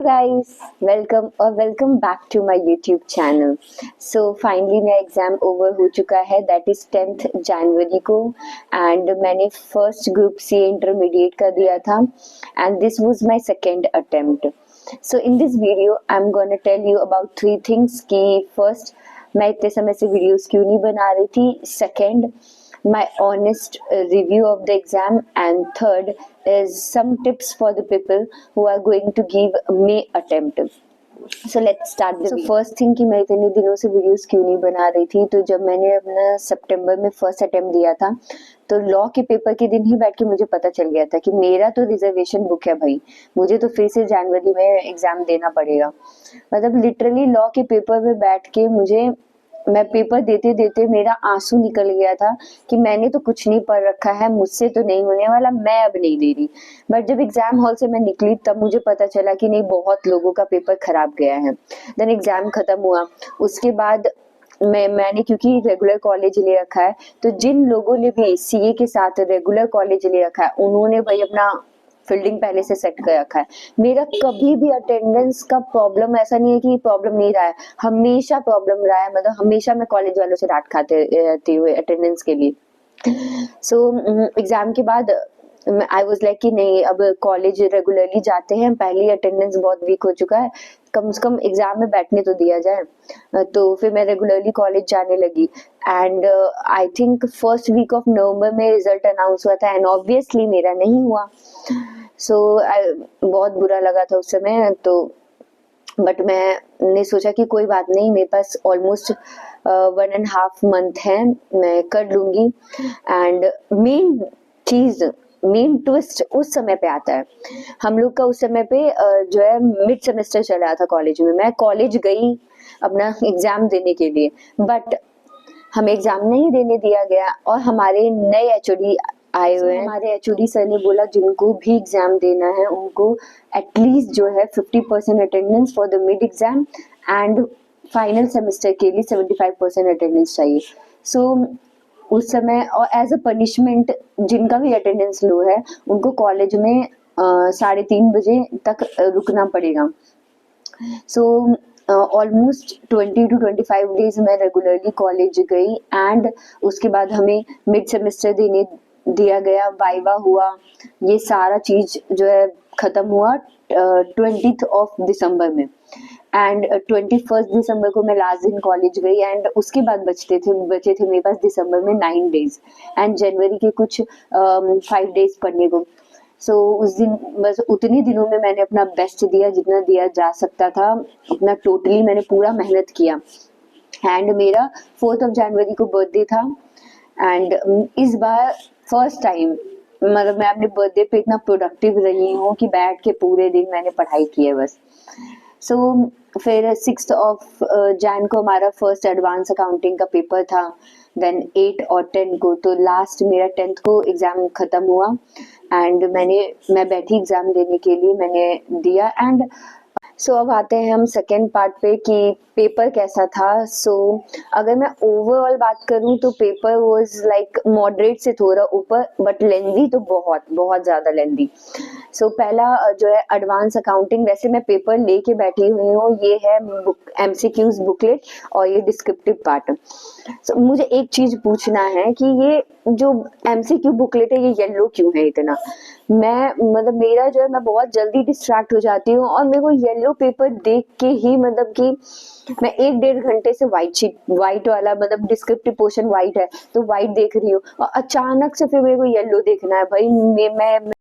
guys, welcome back to my YouTube channel. So finally मेरा exam over हो चुका है, दैट इज 10th जनवरी को एंड मैंने फर्स्ट ग्रुप सी इंटरमीडिएट का दिया था and this was my second attempt. So in this video I am gonna tell you about three things कि फर्स्ट मैं इतने समय से वीडियोस क्यों नहीं बना रही थी, second my honest review of the exam, and third is some tips for the people who are going to give May attempt. So let's start the first thing कि मैं इतने दिनों से वीडियोस क्यों नहीं बना रही थी. तो जब मैंने अपना सितंबर में फर्स्ट अटेम्प्ट दिया था तो लॉ के पेपर के दिन ही बैठ के मुझे पता चल गया था कि मेरा तो रिजर्वेशन बुक है भाई, मुझे तो फिर से जनवरी में एग्जाम देना पड़ेगा. मतलब लिटरली लॉ के पेपर में बैठ के मैं पेपर देते देते मेरा आंसू निकल गया था कि मैंने तो कुछ नहीं पढ़ रखा है, मुझसे तो नहीं होने वाला, मैं अब नहीं दे रही. बट जब एग्जाम हॉल से मैं निकली तब मुझे पता चला कि नहीं, बहुत लोगों का पेपर खराब गया है. देन एग्जाम खत्म हुआ. उसके बाद मैंने क्योंकि रेगुलर कॉलेज ले रखा है, तो जिन लोगों ने भी सीए के साथ रेगुलर कॉलेज ले रखा है उन्होंने भाई अपना फील्डिंग पहले से सेट कर रखा है. मेरा कभी भी अटेंडेंस का प्रॉब्लम ऐसा नहीं है कि प्रॉब्लम नहीं रहा है, हमेशा प्रॉब्लम रहा है. मतलब हमेशा मैं कॉलेज वालों से डांट खाते रहती हुए अटेंडेंस के लिए. सो एग्जाम के बाद आई वाज लाइक कि नहीं, अब कॉलेज रेगुलरली जाते हैं, पहले अटेंडेंस बहुत वीक हो चुका है, कम से कम एग्जाम में बैठने तो दिया जाए. तो फिर मैं रेगुलरली कॉलेज जाने लगी and I think first week of November में रिजल्ट अनाउंस हुआ था एंड ऑब्वियसली मेरा नहीं हुआ. सो बहुत बुरा लगा था उस समय. तो बट मैंने सोचा कि कोई बात नहीं, मेरे पास ऑलमोस्ट 1.5 मंथ है, मैं कर लूंगी. एंड मेन ट्विस्ट उस समय पे आता है. हम लोग का उस समय पे जो है मिड सेमेस्टर चल रहा था कॉलेज में. मैं कॉलेज गई अपना एग्जाम देने के लिए, बट हमें एग्जाम नहीं देने दिया गया और हमारे नए एचओडी आए हुए हैं. हमारे एचओडी सर ने बोला जिनको भी एग्जाम देना है उनको एटलीस्ट जो है 50% attendance for the mid exam and final semester के लिए 75% अटेंडेंस चाहिए. सो उस समय और एज अ पनिशमेंट जिनका भी अटेंडेंस लो है उनको कॉलेज में 3:30 बजे तक रुकना पड़ेगा. सो ऑलमोस्ट 20 to 25 डेज मैं रेगुलरली कॉलेज गई एंड उसके बाद हमें मिड सेमेस्टर देने दिया गया, वाइवा हुआ, ये सारा चीज जो है खत्म हुआ 20th ऑफ दिसंबर में. एंड 21st दिसंबर को मैं लास्ट दिन कॉलेज गई एंड उसके बाद बचे थे मेरे पास दिसंबर में 9 डेज एंड जनवरी के कुछ 5 डेज पढ़ने को. सो उस दिन बस उतने दिनों में मैंने अपना बेस्ट दिया जितना दिया जा सकता था, अपना टोटली मैंने पूरा मेहनत किया. एंड मेरा 4th ऑफ जनवरी को बर्थडे था एंड इस बार फर्स्ट टाइम मतलब मैं अपने बर्थडे पे इतना प्रोडक्टिव रही हूँ कि बैठ के पूरे दिन मैंने पढ़ाई की है बस. सो फिर 6th ऑफ जैन को हमारा फर्स्ट एडवांस अकाउंटिंग का पेपर था. देन 8 और 10 को, तो लास्ट मेरा 10th को एग्जाम खत्म हुआ एंड मैं बैठी एग्जाम देने के लिए, मैंने दिया. एंड सो अब आते हैं हम सेकेंड पार्ट पे कि पेपर कैसा था. सो अगर मैं ओवरऑल बात करूं तो पेपर वाज लाइक मॉडरेट से थोड़ा ऊपर बट लेंदी तो बहुत बहुत ज़्यादा लेंदी. सो पहला जो है एडवांस अकाउंटिंग, वैसे मैं पेपर लेके बैठी हुई हूँ, ये है एमसीक्यूज बुकलेट और ये डिस्क्रिप्टिव पार्ट. सो मुझे एक चीज़ पूछना है कि ये जो एमसीक्यू बुकलेट है ये येलो क्यों है इतना. मतलब मेरा जो है मैं बहुत जल्दी डिस्ट्रैक्ट हो जाती हूँ और मेरे को येलो पेपर देख के ही मतलब कि मैं 1-1.5 घंटे से व्हाइट वाला मतलब डिस्क्रिप्टिव पोर्शन व्हाइट है तो व्हाइट देख रही हूँ और अचानक से फिर मेरे को येलो देखना है भाई.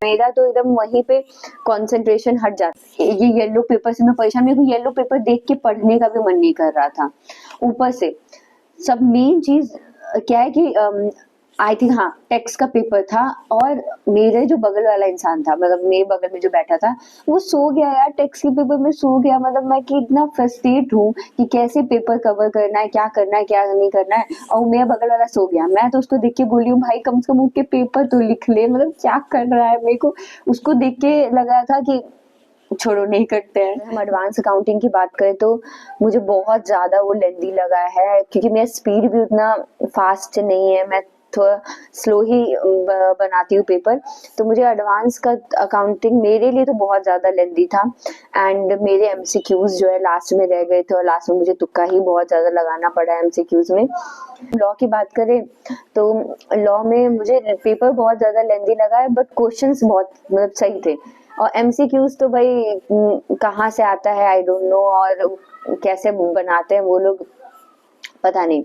मेरा तो एकदम वहीं पे कंसंट्रेशन हट जाता है. ये येलो पेपर से मैं परेशान, मेरे को येलो पेपर देख के पढ़ने का भी मन नहीं कर रहा था. ऊपर से सब मेन चीज क्या है कि आई थिंक हाँ टेक्स्ट का पेपर था और मेरे जो बगल वाला इंसान था, मतलब मेरे बगल में जो बैठा था वो सो गया यार, टेक्स्ट के पेपर में सो गया. मतलब मैं कि इतना फ्रस्ट्रेट हूँ कि कैसे पेपर कवर करना है, क्या करना है क्या नहीं करना है, और मेरा बगल वाला सो गया. मैं तो उसको देख के बोली हूँ भाई कम से कम उठ के पेपर तो लिख ले, मतलब क्या कर रहा है. मेरे को उसको देख के लग रहा था कि छोड़ो नहीं करते हैं. हम एडवांस अकाउंटिंग की बात करें तो मुझे बहुत ज़्यादा वो लेंदी लगा है क्योंकि मेरा स्पीड भी उतना फास्ट नहीं है. मैं थोड़ा स्लो ही बनाती हूँ पेपर, तो मुझे एडवांस का अकाउंटिंग मेरे लिए तो बहुत ज़्यादा लेंदी था। एंड मेरे एमसीक्यूज जो है लास्ट में रह गए थे, और लास्ट में मुझे तुक्का ही बहुत ज़्यादा लगाना पड़ा एमसीक्यूज में। लॉ की बात करें तो लॉ में मुझे पेपर बहुत ज़्यादा लेंदी लगा है, बट क्वेश्चंस बहुत मतलब सही थे। और एमसीक्यूज तो भाई कहाँ से आता है आई डोंट नो, और कैसे बनाते हैं वो लोग पता नहीं।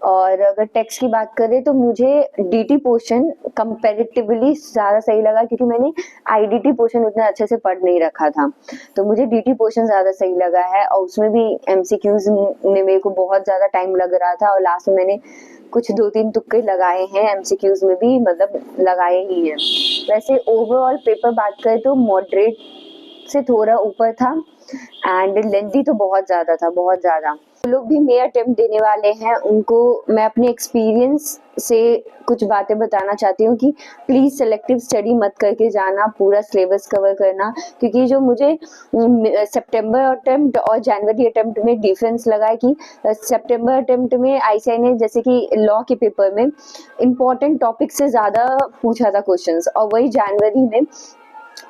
और अगर टेक्स्ट की बात करें तो मुझे डीटी पोर्शन कंपैरेटिवली ज़्यादा सही लगा, क्योंकि मैंने आईडीटी पोर्शन उतना अच्छे से पढ़ नहीं रखा था, तो मुझे डीटी पोर्शन ज़्यादा सही लगा है। और उसमें भी एमसीक्यूज में मेरे को बहुत ज़्यादा टाइम लग रहा था, और लास्ट में मैंने कुछ 2-3 तुक्के लगाए हैं एमसीक्यूज में भी, मतलब लगाए ही हैं। वैसे ओवरऑल पेपर बात करें तो मॉडरेट से थोड़ा ऊपर था, एंड लेंथी तो बहुत ज़्यादा था, बहुत ज़्यादा। जो लोग भी मेरा अटेम्प्ट देने वाले हैं उनको मैं अपने एक्सपीरियंस से कुछ बातें बताना चाहती हूँ कि प्लीज़ सेलेक्टिव स्टडी मत करके जाना, पूरा सिलेबस कवर करना। क्योंकि जो मुझे सितंबर अटेम्प्ट और जनवरी अटेम्प्ट में डिफरेंस लगा है कि सितंबर अटेम्प्ट में आईसीएआई ने जैसे कि लॉ के पेपर में इम्पॉर्टेंट टॉपिक से ज़्यादा पूछा था क्वेश्चंस, और वही जनवरी में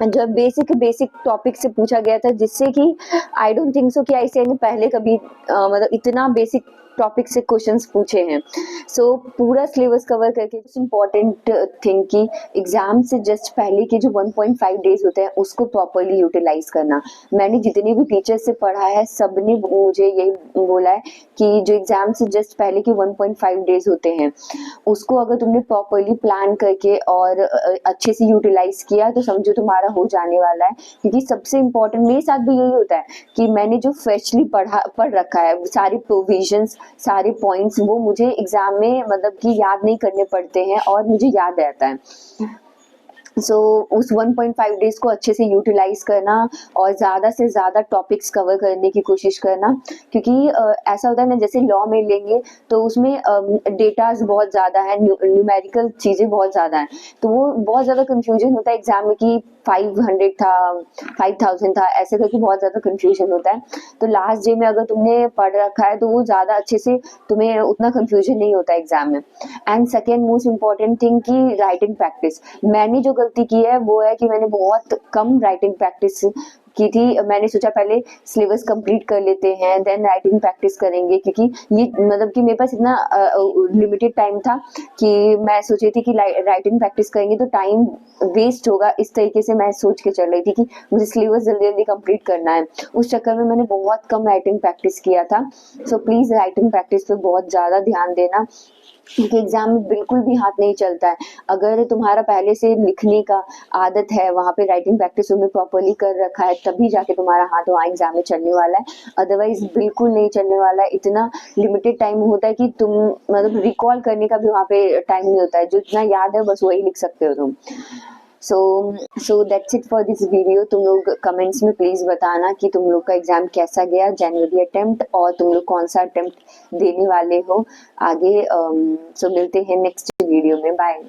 जो बेसिक टॉपिक से पूछा गया था, जिससे कि आई डोंट थिंक सो कि आईसीआई ने पहले कभी मतलब इतना बेसिक टॉपिक से क्वेश्चंस पूछे हैं। सो पूरा सिलेबस कवर करके इम्पॉर्टेंट थिंग कि एग्जाम से जस्ट पहले के जो 1.5 डेज होते हैं उसको प्रॉपरली यूटिलाइज करना। मैंने जितने भी टीचर से पढ़ा है सब ने मुझे यही बोला है कि जो एग्जाम से जस्ट पहले के 1.5 डेज होते हैं उसको अगर तुमने प्रॉपरली प्लान करके और अच्छे से यूटिलाइज किया तो समझो तुम्हारा हो जाने वाला है। क्योंकि सबसे इम्पोर्टेंट मेरे साथ भी यही होता है कि मैंने जो फ्रेशली पढ़ रखा है, सारे प्रोविजंस सारे पॉइंट्स वो मुझे एग्जाम में मतलब कि याद नहीं करने पड़ते हैं और मुझे याद रहता है। सो उस 1.5 डेज को अच्छे से यूटिलाइज करना और ज़्यादा से ज़्यादा टॉपिक्स कवर करने की कोशिश करना। क्योंकि ऐसा होता है ना, जैसे लॉ में लेंगे तो उसमें डेटाज बहुत ज़्यादा है, न्यूमेरिकल चीज़ें बहुत ज़्यादा हैं, तो वो बहुत ज़्यादा कंफ्यूजन होता है एग्जाम में कि 500 था 5000 था, ऐसे करके बहुत ज़्यादा कंफ्यूजन होता है। तो लास्ट डे में अगर तुमने पढ़ रखा है तो वो ज़्यादा अच्छे से तुम्हें उतना कंफ्यूजन नहीं होता एग्जाम में। And second most important thing कि राइटिंग प्रैक्टिस। मैंने जो गलती की है वो है कि मैंने बहुत कम राइटिंग प्रैक्टिस की थी। मैंने सोचा पहले सिलेबस कंप्लीट कर लेते हैं देन राइटिंग प्रैक्टिस करेंगे, क्योंकि ये मतलब कि मेरे पास इतना लिमिटेड टाइम था कि मैं सोची थी कि राइटिंग प्रैक्टिस करेंगे तो टाइम वेस्ट होगा। इस तरीके से मैं सोच के चल रही थी कि मुझे सिलेबस जल्दी जल्दी कंप्लीट करना है। उस चक्कर में मैंने बहुत कम राइटिंग प्रैक्टिस किया था। सो प्लीज़ राइटिंग प्रैक्टिस पे बहुत ज़्यादा ध्यान देना, क्योंकि एग्जाम में बिल्कुल भी हाथ नहीं चलता है। अगर तुम्हारा पहले से लिखने का आदत है, वहाँ पे राइटिंग प्रैक्टिस तुमने प्रॉपरली कर रखा है, तभी जाके तुम्हारा हाथ वहाँ एग्जाम में चलने वाला है, अदरवाइज बिल्कुल नहीं चलने वाला है। इतना लिमिटेड टाइम होता है कि तुम मतलब रिकॉल करने का भी वहाँ पे टाइम नहीं होता है, जो इतना याद है बस वही लिख सकते हो तुम। So that's it for this video. तुम लोग कमेंट्स में प्लीज़ बताना कि तुम लोग का एग्ज़ाम कैसा गया जनवरी अटेम्प्ट, और तुम लोग कौन सा अटेम्प्ट देने वाले हो आगे। सो मिलते हैं नेक्स्ट वीडियो में, बाय।